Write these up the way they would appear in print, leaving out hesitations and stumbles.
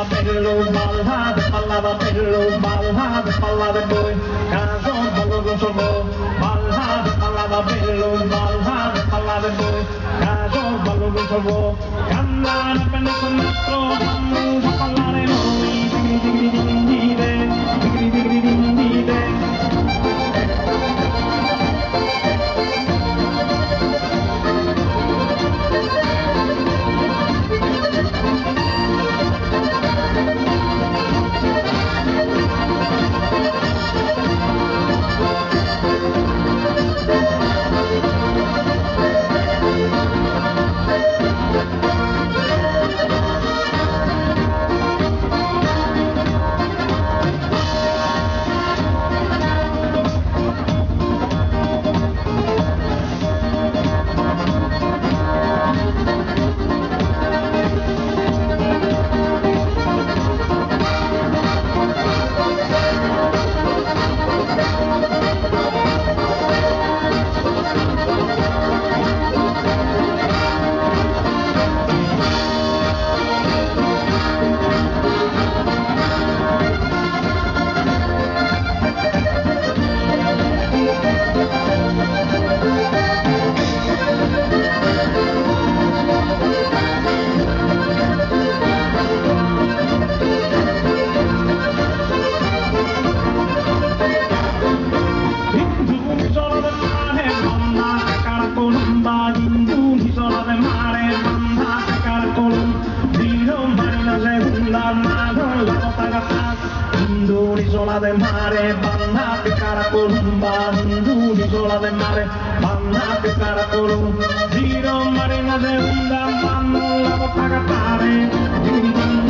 bello, ballate voi, caso ballo non sono, ballate bello, ballate voi, caso ballo non sono, cantare bene con nostro, vamos a ballare noi, digri L'isola del mare, banna che caracolumba, l'isola del mare, banna che caracolum, giro marina de onda, vanno la botta cappare, digri della,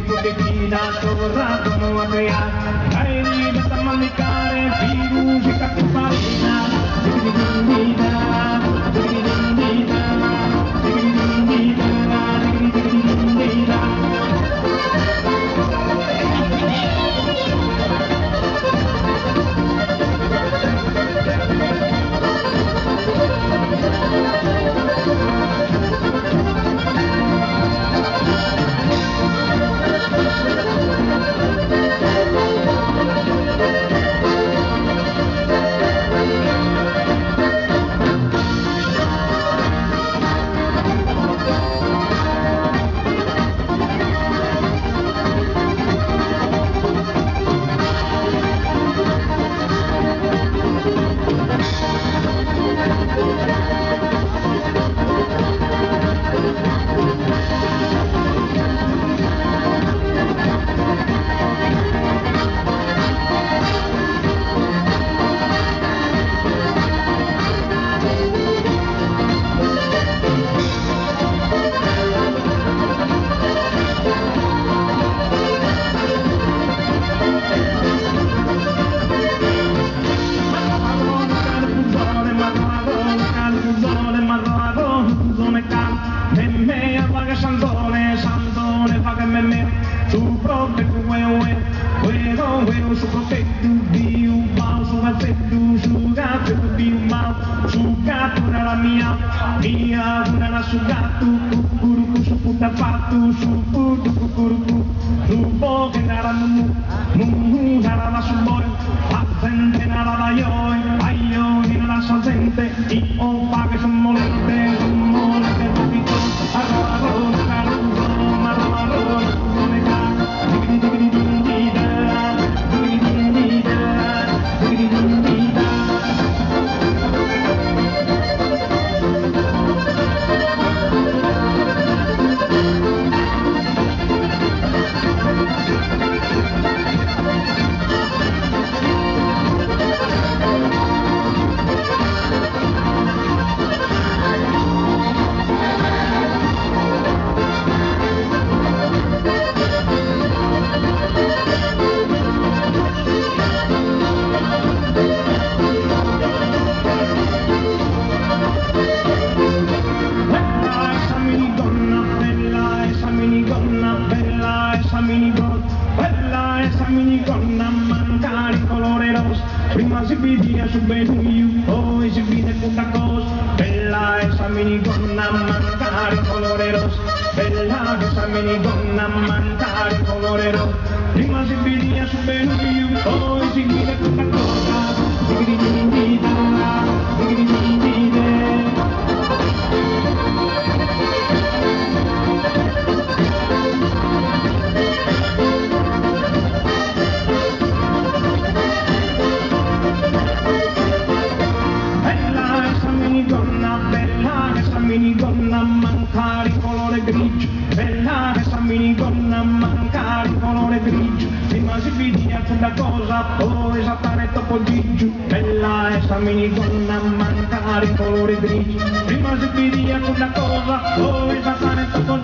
Putichina, torra come a creare, dai, basta manicare, virus e cattivarina, Mia una na sugatu, kukuruku suputa patu, supu kukuruku, supo che nara mumu nara la suboy, gente nara la yoi, ayo nara sa gente, io paghe sommolente, capito, arraro, caruso, marraro, moneta, digri digri da, digri digri da, digri digri da. Prima si vivia su Benuio, poi si vide tutta cosa. Bella esa minigonna, mancare colore rosso. Bella esa minigonna, mancare colore rosso. Prima si vivia su Benuio, poi si vide tutta cosa. Digri digri da, digri digri da. Minigonna mancare colore grigio, bella questa minigonna mancare colore grigio, prima si vede una cosa, poi esattare dopo Gigio, bella questa minigonna mancare colore grigio, prima si vede una cosa, poi esattare dopo